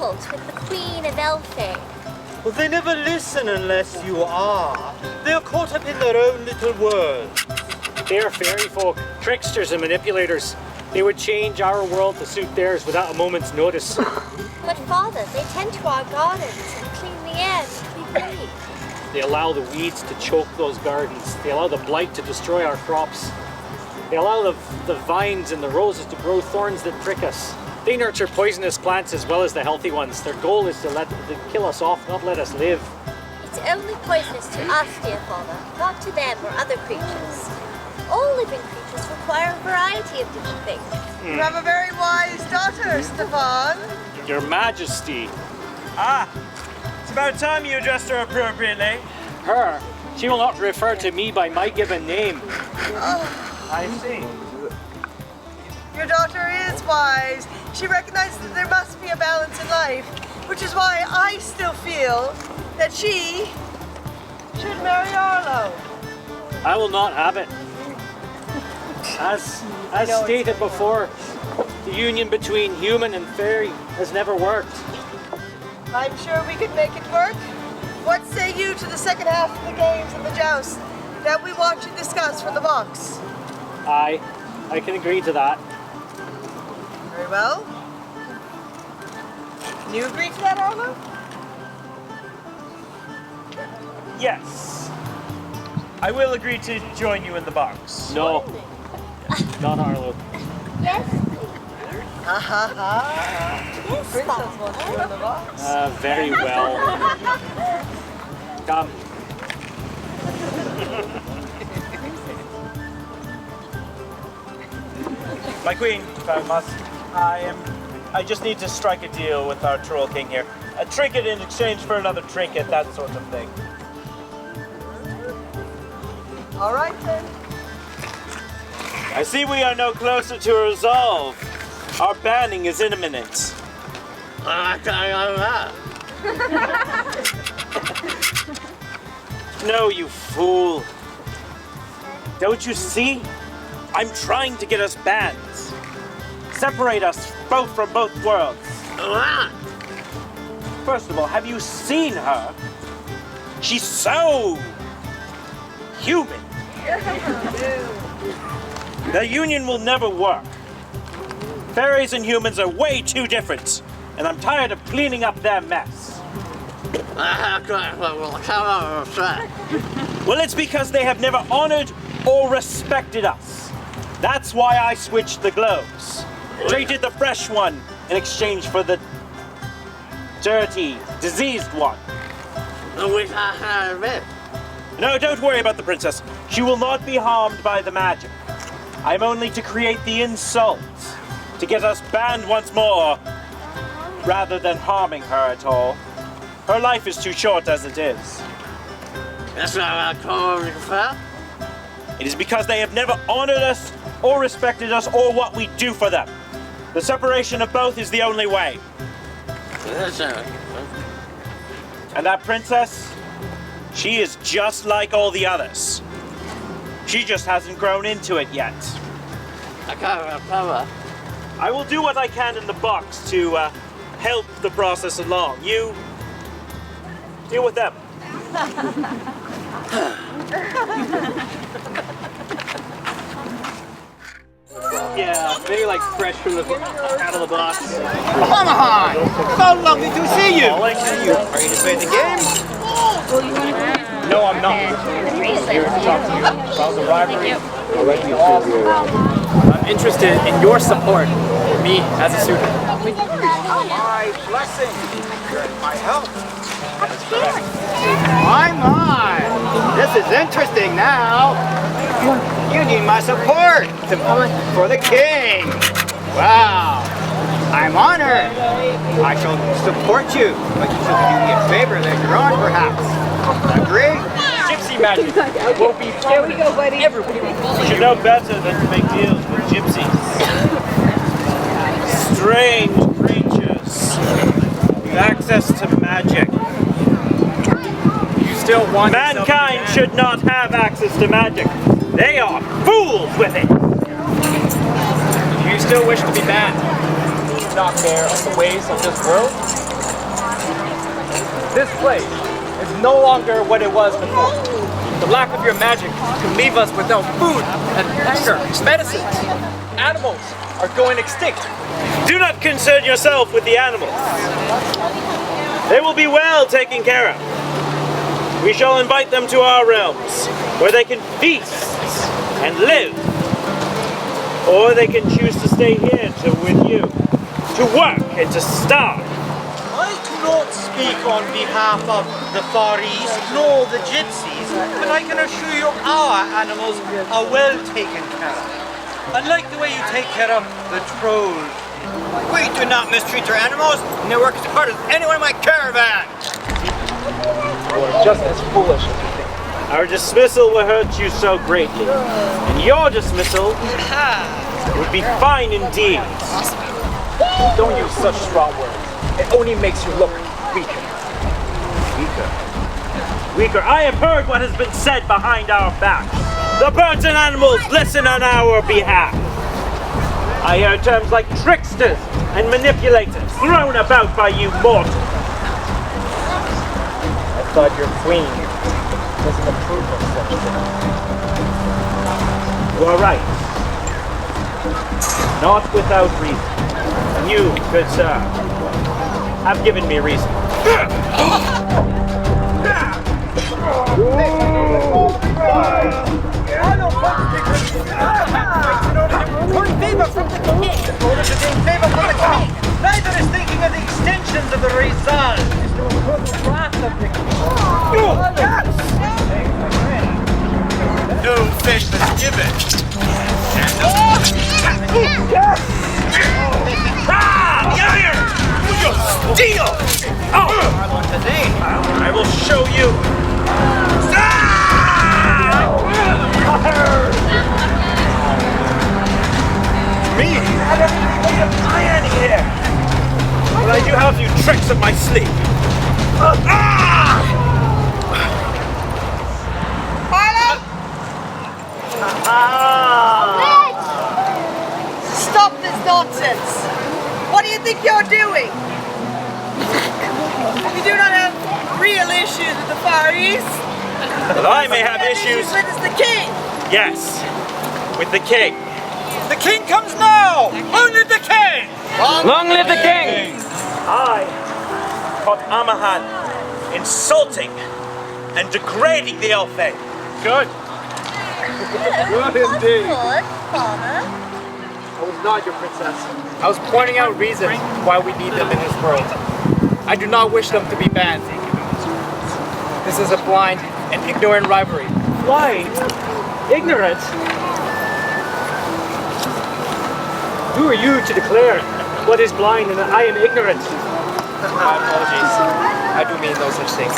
difficult with the Queen and Elfie. Well, they never listen unless you are. They're caught up in their own little world. They are fairy folk, tricksters and manipulators. They would change our world to suit theirs without a moment's notice. But Father, they tend to our gardens and clean the air to keep free. They allow the weeds to choke those gardens. They allow the blight to destroy our crops. They allow the vines and the roses to grow thorns that prick us. They nurture poisonous plants as well as the healthy ones. Their goal is to kill us off, not let us live. It's only poisonous to us, dear Father, not to them or other creatures. All living creatures require a variety of different things. You have a very wise daughter, Stefan. Your Majesty. Ah, it's about time you addressed her appropriately. Her? She will not refer to me by my given name. I see. Your daughter is wise. She recognizes that there must be a balance in life, which is why I still feel that she should marry Arlo. I will not have it. As stated before, the union between human and fairy has never worked. I'm sure we could make it work. What say you to the second half of the games and the joust that we watch and discuss from the box? I can agree to that. Very well. Can you agree to that, Arlo? Yes. I will agree to join you in the box. No. Not Arlo. Yes, Ha ha ha. yes, Princess Father. wants you in the box. Very well. Come. My queen, if I must, I just need to strike a deal with our troll king here. A trinket in exchange for another trinket, that sort of thing. All right then. I see we are no closer to a resolve. Our banning is imminent. No, you fool. Don't you see? I'm trying to get us banned. Separate us both from both worlds. First of all, have you seen her? She's so human. The union will never work. Fairies and humans are way too different, and I'm tired of cleaning up their mess. Well, it's because they have never honored or respected us. That's why I switched the globes. Traded the fresh one in exchange for the dirty, diseased one. No, don't worry about the princess. She will not be harmed by the magic. I'm only to create the insult, to get us banned once more, rather than harming her at all. Her life is too short as it is. That's not what I call her. It is because they have never honored us or respected us or what we do for them. The separation of both is the only way. And that princess, she is just like all the others. She just hasn't grown into it yet. I will do what I can in the box to help the process along. You deal with them. Yeah, maybe like fresh from the out of the box. Omaha! So lovely to see you! Like you. Ready to play the game? No, I'm not. Here to talk to you about the rivalry. I'm interested in your support for me as a suitor. My blessing. My help. My! This is interesting now. You need my support for the king. Wow. I'm honored. I shall support you, but you shall do me a favor later on, perhaps. Agree? Gypsy magic will be there we go, buddy. Everybody. You should know better than to make deals with gypsies. Strange creatures with access to magic. You still want Mankind should not have access to magic. They are fools with it. You still wish to be banned? Not fair of the ways of this world? This place is no longer what it was before. The lack of your magic can leave us without food and hunger, medicines. Animals are going extinct. Do not concern yourself with the animals. They will be well taken care of. We shall invite them to our realms, where they can feast and live. Or they can choose to stay here with you, to work and to starve. I do not speak on behalf of the Far East nor the Gypsies, but I can assure you our animals are well taken care of. Unlike the way you take care of the trolls. We do not mistreat our animals, and they work as hard as anyone in my caravan. We're just as foolish as you think. Our dismissal will hurt you so greatly, and your dismissal would be fine indeed. Don't use such strong words. It only makes you look weaker. Weaker. I have heard what has been said behind our back. The birds and animals listen on our behalf. I heard terms like tricksters and manipulators thrown about by you mortals. I thought your queen doesn't approve of such things. You are right. Not without reason. And you, good sir, have given me reason. Neither is thinking of the extensions of the Rizal. Is to improve the wrath of the king. No fish that's given. You steal! I will show you. Me? I am here. But I do have a few tricks up my sleeve. Stop this nonsense! What do you think you're doing? You do not have real issues with the Far East. But I may have You issues. with is the king. Yes, with the king. The king comes now! Only the king! Long live the king! I caught Amahan insulting and degrading the Elfay. Good. Good indeed. Good, Father. I was not your princess. I was pointing out reasons why we need them in this world. I do not wish them to be banned. This is a blind and ignorant rivalry. Why? Ignorant? Who are you to declare what is blind and I am ignorant? My apologies. I do mean no such thing.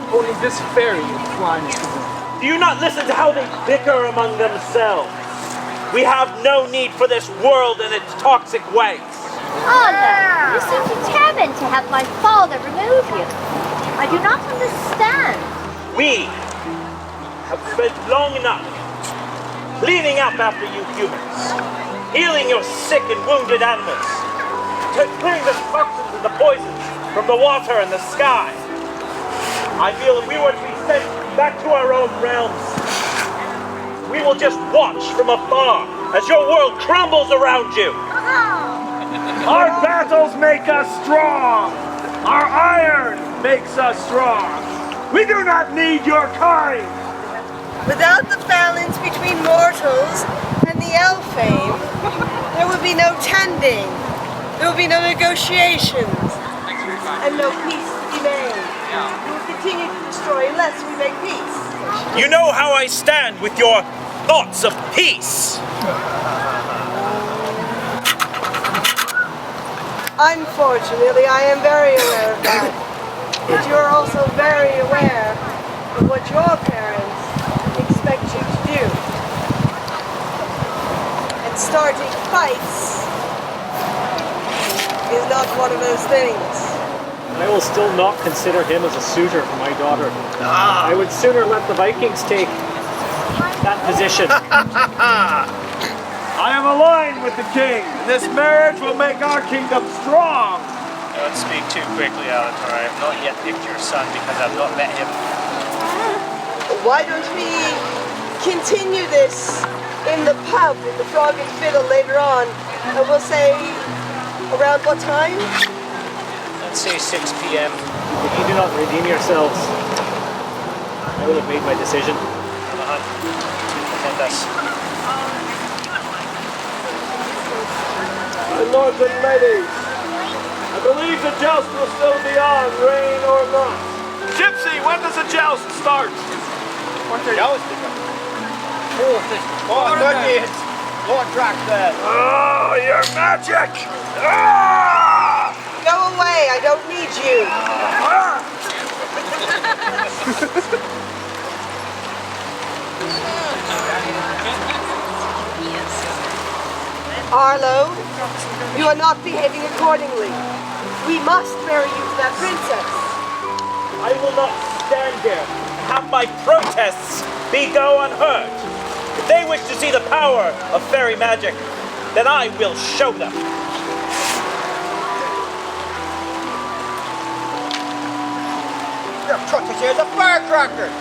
Only this fairy is blind. Do you not listen to how they bicker among themselves? We have no need for this world and its toxic ways. Father, you seem determined to have my father remove you. I do not understand. We have spent long enough cleaning up after you humans, healing your sick and wounded animals, clearing the toxins and the poisons from the water and the sky. I feel if we were to be sent back to our own realms, we will just watch from afar as your world crumbles around you. Our battles make us strong. Our iron makes us strong. We do not need your kind. Without the balance between mortals and the Elfame, there would be no tending, there would be no negotiations, and no peace to be made. We will continue to destroy unless we make peace. You know how I stand with your thoughts of peace. Unfortunately, I am very aware of that. But you are also very aware of what your parents expect you to do. And starting fights is not one of those things. I will still not consider him as a suitor for my daughter. I would sooner let the Vikings take that position. I am aligned with the king. This marriage will make our kingdom strong. Don't speak too quickly, Alatar. I have not yet picked your son because I've not met him. Why don't we continue this in the pub, in the Frog and Fiddle later on? And we'll say around what time? Let's say 6 p.m. If you do not redeem yourselves, I will have made my decision. on the hunt. Present us. My lords and ladies, I believe the joust will still be on, rain or not. Gypsy, when does the joust start? Joust? 4:30. Lord Drax said. Oh, your magic! Ah! Go away, I don't need you. Arlo, you are not behaving accordingly. We must marry you to that princess. I will not stand here and have my protests go unheard. If they wish to see the power of fairy magic, then I will show them. Your protege is a firecracker.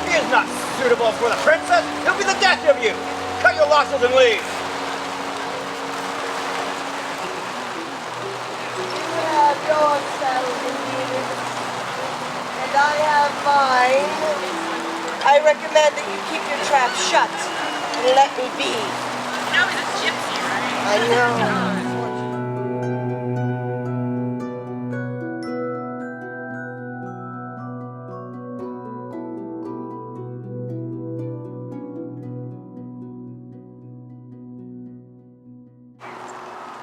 He is not suitable for the princess. He'll be the death of you. Cut your losses and leave. You have yours settled in here, and I have mine. I recommend that you keep your trap shut and let me be. Now he's a gypsy, right? I know.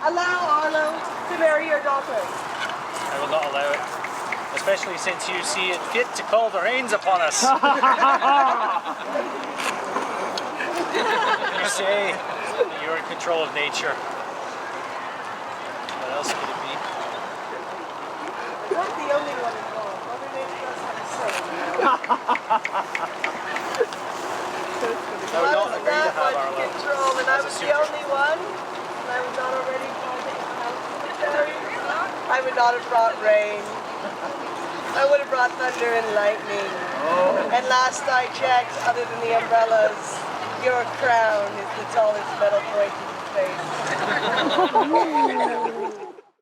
Allow Arlo to marry your daughter. I will not allow it. Especially since you see it fit to call the rains upon us. You say that you're in control of nature. What else could it be? You're not the only one involved. Mother Nature does have a say. I would not agree to have much Arlo. control, and I as a was the suitor. only one. And I was not already involved in the house of the fairies. I would not have brought rain. I would have brought thunder and lightning. And last I checked, other than the umbrellas, your crown is the tallest metal point in space.